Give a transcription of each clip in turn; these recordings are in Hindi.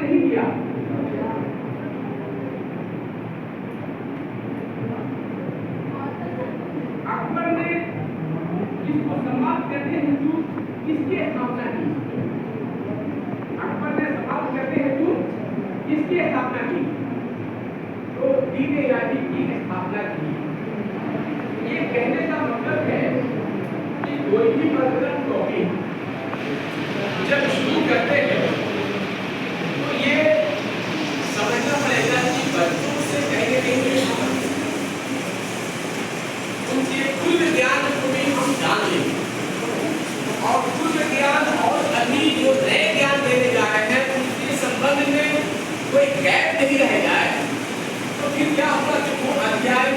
नहीं किया। अकबर ने इस समाप्त करते हेतु किसकी स्थापना की? अकबर ने समाप्त करते हेतु किसकी स्थापना की? तो दीन इलाही की स्थापना की। ये कहने का मतलब है कि कोई भी प्रकरण टॉपिक जब शुरू करते हैं तो ये समझना पड़ेगा कि बच्चों से कहीं न कहीं उनके कुल ज्ञान को भी हम जान लें और कुल ज्ञान और अभी जो नए ज्ञान देने जा रहे हैं उनके संबंध में कोई गैप नहीं रह जाए। तो फिर क्या होगा कि वो अध्याय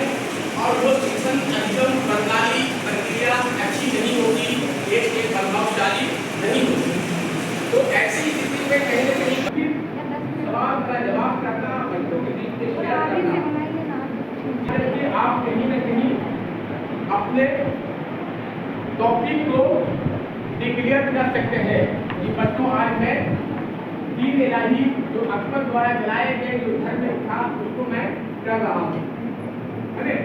और वो शिक्षण अधिगम प्रणाली प्रक्रिया अच्छी नहीं होगी, देश के प्रभावशाली नहीं होगी। तो ऐसी स्थिति में कहीं न कहीं सवाल का जवाब करना, बच्चों के बीच में शेयर करना, कि आप कहीं न कहीं अपने टॉपिक को डिक्लेयर कर सकते हैं कि बच्चों आज मैं दीन इलाही जो अकबर द्वारा चलाए गए जो धर्म था उसको मैं कर रहा हूँ। अरे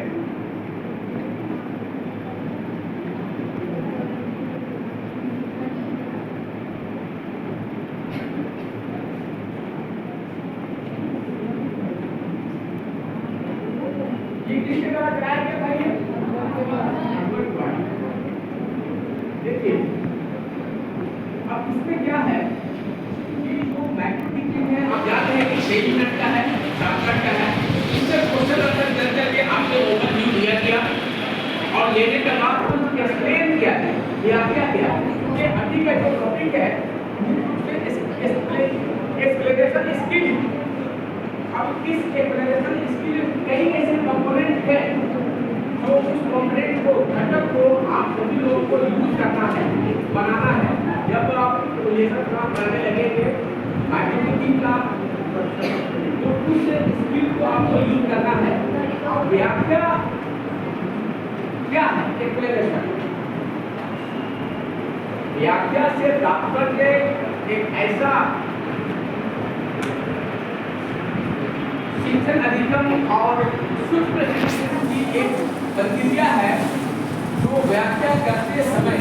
ये किसके द्वारा चलाया गया था? देखिए अब इसमें क्या है कि जो मैक्रो टीचिंग है आप जानते हैं कि 6 मिनट का है, 7 मिनट का है। इससे क्वेश्चन आंसर कर करके आपने ओवरव्यू दिया गया और लेने के बाद कुछ एक्सप्लेन किया है। या क्या किया कि अभी का जो टॉपिक है एक्सप्लेनेशन स्किल। अब इस एक्सप्लेनेशन स्किल कई ऐसे कंपोनेंट हैं जो उस कंपोनेंट को घटक को आप सभी लोगों को यूज करना है, बनाना है। जब आप लेसन काम करने लगेंगे माइक्रोटिचिंग का तो उस स्किल को आपको यूज करना है। और व्याख्या क्या है? एक्सप्लेनेशन। व्याख्या से तात्पर्य एक ऐसा शिक्षण अधिगम और सूक्ष्म शिक्षण की एक प्रक्रिया है जो व्याख्या करते समय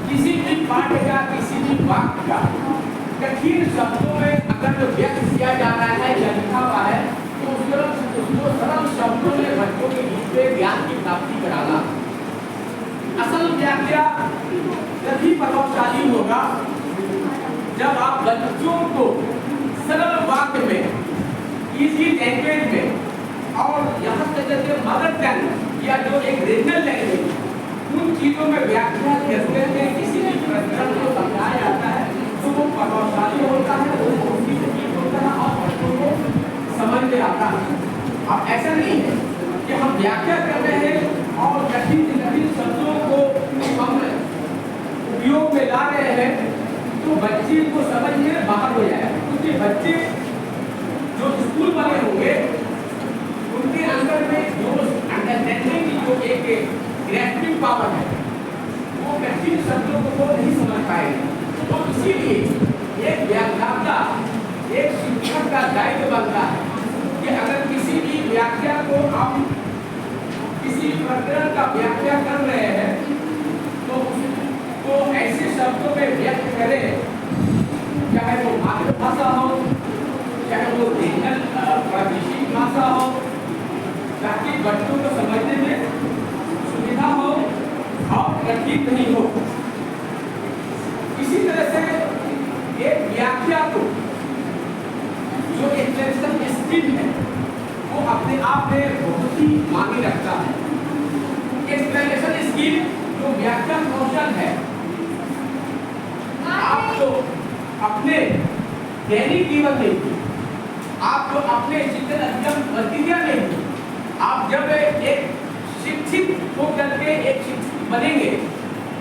किसी भी पाठ का किसी भी वाक्य का कठिन शब्दों में अगर जो व्यक्त किया जा रहा है या लिखा हुआ है तो उसको सरल शब्दों में बच्चों के बीच में ज्ञान की प्राप्ति कराना। असल व्याख्या तभी प्रभावशाली होगा जब आप बच्चों को सरल वाक्य में, इसी लैंग्वेज में और यहाँ तक कि मदर टंग या जो एक रीजनल लैंग्वेज उन चीजों में व्याख्या करते हुए किसी भी प्रकरण को समझाया जाता है तो वो प्रभावशाली होता है, वो होता है और बच्चों को समझ में आता है। अब ऐसा नहीं है कि हम व्याख्या कर रहे हैं और कठिन शब्दों को हम उपयोग में ला रहे हैं तो बच्चे को समझ में बाहर हो जाए। क्योंकि बच्चे जो स्कूल वाले होंगे उनके अंदर में जो अंडरस्टैंडिंग की जो एक ग्रैस्पिंग पावर है वो कठिन शब्दों को वो नहीं समझ पाएंगे। तो इसीलिए एक व्याख्याता एक शिक्षक का दायित्व बनता है कि अगर किसी भी व्याख्या को आप किसी प्रकरण का व्याख्या कर रहे हैं तो ऐसे शब्दों में व्यक्त करें, चाहे वो मातृभाषा हो चाहे वो रीजनल प्रादेशिक भाषा हो, ताकि बच्चों को समझने में सुविधा हो और कठिन नहीं हो। इसी तरह से एक व्याख्या को जो एक्सप्रेशन स्किल है वो अपने आप में बहुत ही मायने रखता है। एक्सप्लेनेशन स्किल जो व्याख्या कौशल है आप तो अपने दैनिक जीवन में आप जो अपने शिक्षण अधिगम प्रक्रिया में आप जब एक शिक्षित होकर के एक शिक्षित बनेंगे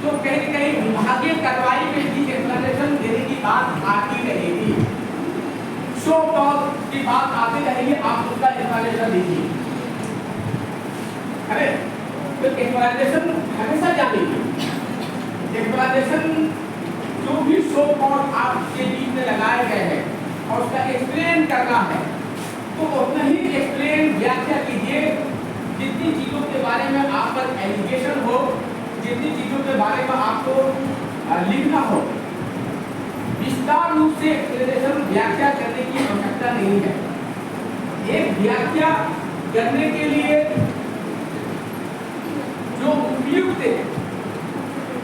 तो कहीं न कहीं विभागीय कार्रवाई में भी एक्सप्लेनेशन देने की बात आती रहेगी। शो कॉज की बात आती रहेगी, आप उसका एक्सप्लेनेशन दीजिए। अरे तो एक्सप्लेनेशन हमेशा जानेगी। एक्सप्लेनेशन जो भी शो कॉज आपके बीच में लगाए गए हैं और उसका करना है तो उतना ही एक्सप्लेन व्याख्या कीजिए, जितनी चीजों के बारे में आप पर एलिगेशन हो, जितनी चीजों के बारे में आपको लिखना हो, विस्तार रूप से एक्सप्लेनेशन व्याख्या करने की आवश्यकता नहीं है। एक व्याख्या करने के लिए जो उपयुक्त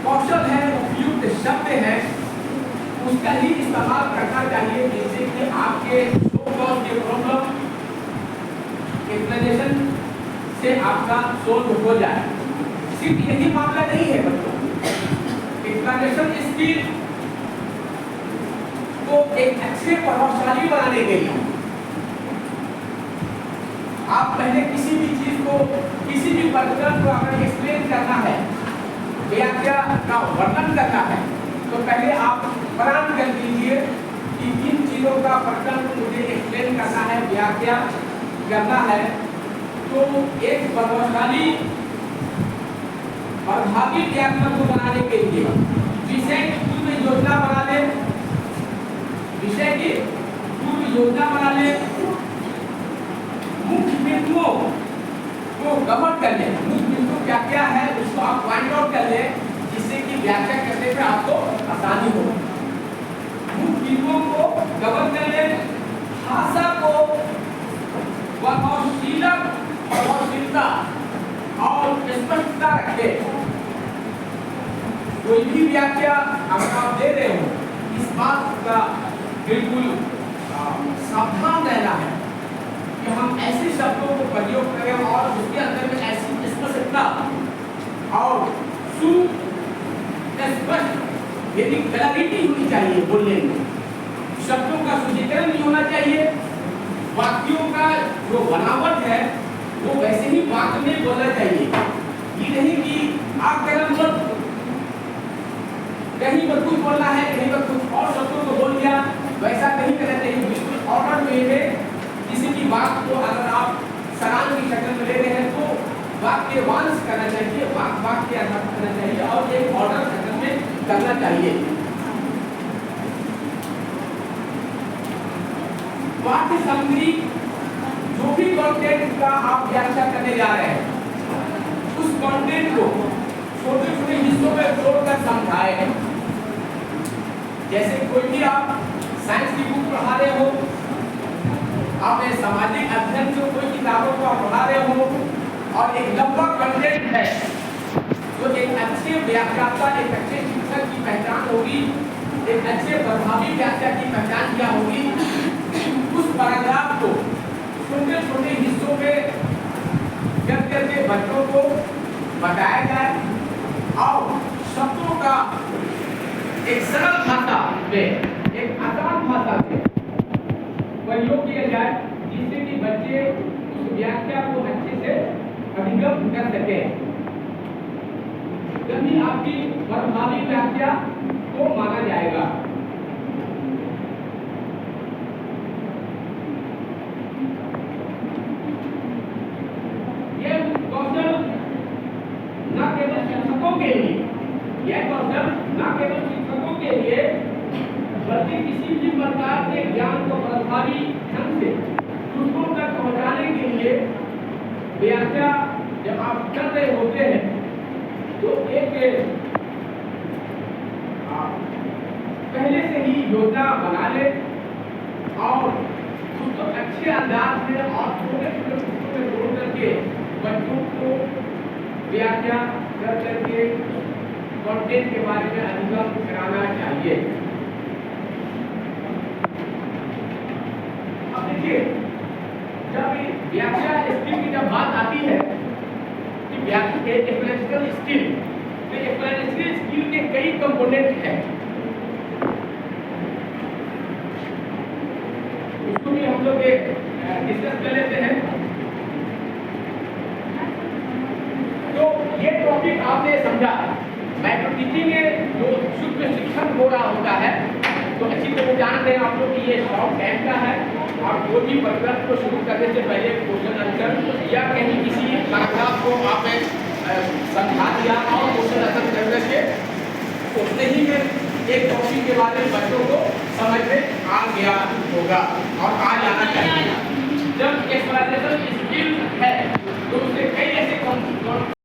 कौशल है, उपयुक्त शब्द है, उसका ही इस्तेमाल करना चाहिए, जिससे कि आपके प्रॉब्लम एक्सप्लेनेशन से आपका सोल्व हो जाए। सिर्फ यही मामला नहीं है बच्चों, एक्सप्लेनेशन स्किल को एक अच्छे प्रभावशाली बनाने के लिए आप पहले किसी भी चीज को, किसी भी प्रकरण को अगर एक्सप्लेन करना है, व्याख्या का वर्णन करना है, तो पहले आप प्लान कर लीजिए कि किन चीजों का प्रकरण मुझे एक्सप्लेन करना है, व्याख्या करना है। तो एक प्रभावशाली प्रभावी व्याख्या को बनाने के लिए विषय की पूर्व योजना बना ले, विषय की पूर्व योजना बना ले, मुख्य बिंदुओं को कवर कर ले, मुख्य बिंदु क्या क्या है उसको आप पॉइंट आउट कर ले, जिससे कि व्याख्या करने में आपको आसानी हो। मुख्य बिंदुओं को कवर कर ले, भाषा को प्रभावशीलता और स्पष्टता रखे। कोई भी व्याख्या अगर आप दे रहे हो, इस बात का बिल्कुल सावधान रहना है कि हम ऐसे शब्दों को प्रयोग करें और उसके अंदर में ऐसी स्पष्टता और सुस्पष्ट यानी क्लैरिटी होनी चाहिए बोलने में। शब्दों का शुद्धिकरण नहीं होना चाहिए, वाक्यों का जो बनावट है वो वैसे ही वाक्य में बोलना चाहिए। ये नहीं कि आप कहीं पर कुछ बोलना है, कहीं पर कुछ और शब्दों को बोल दिया, वैसा नहीं करना चाहिए। बिल्कुल ऑर्डर में किसी की बात को अगर आप सराहना की शक्ल में ले रहे हैं तो वाक्यवांश करना चाहिए, वाक्य आधार करना चाहिए और एक ऑर्डर शक्ल में करना चाहिए। वाक्य सामग्री जो भी कंटेंट का आप व्याख्या करने जा रहे हैं, उस कंटेंट को छोटे छोटे हिस्सों में तोड़कर समझाएं। जैसे कोई भी आप साइंस की बुक पढ़ा रहे हो, आपने सामाजिक अध्ययन से कोई किताबों को आप पढ़ा रहे हो और एक लंबा कंटेंट है, तो एक अच्छे व्याख्याता, एक अच्छे शिक्षक की पहचान होगी, एक अच्छे प्रभावी व्याख्या की पहचान क्या होगी, उस पैराग्राफ को छोटे छोटे हिस्सों में करके बच्चों को बताया जाए और शब्दों का एक सरल भाषा में, एक आसान भाषा में प्रयोग किया जाए, जिससे कि बच्चे उस व्याख्या को अच्छे से अधिगम कर सके। तभी आपकी प्रभावी व्याख्या को माना जाएगा। यह कौशल न केवल शिक्षकों के लिए, यह कौशल न केवल शिक्षकों के लिए बल्कि किसी भी प्रकार के ज्ञान को प्रभावी ढंग से दूसरों तक पहुंचाने के लिए व्याख्या जब आप कर रहे होते हैं तो एक पहले से ही योजना बना ले और उसको अच्छे अंदाज में और छोटे छोटे पुस्तकों में जोड़ करके बच्चों को व्याख्या कर करके कंटेंट के बारे में अधिगम कराना चाहिए। अब देखिए, जब व्याख्या स्किल की जब बात आती है कि व्याख्या एक्सप्लेनेशनल स्किल, तो एक्सप्लेनेशनल स्किल के कई कंपोनेंट हैं, उसको भी हम लोग डिस्कस कर लेते हैं। तो ये टॉपिक आपने समझा, माइक्रो टीचिंग में जो शुद्ध शिक्षण हो रहा होता है, तो अच्छी तरह जानते हैं आप लोग कि ये शॉर्ट टाइम का है और कोई भी प्रकरण को शुरू करने से पहले क्वेश्चन आंसर या कहीं किसी पैराग्राफ को आपने समझा दिया और क्वेश्चन आंसर कर करके उतने ही में एक टॉपिक के बारे में बच्चों को समझ में आ गया होगा और आ जाना चाहिए।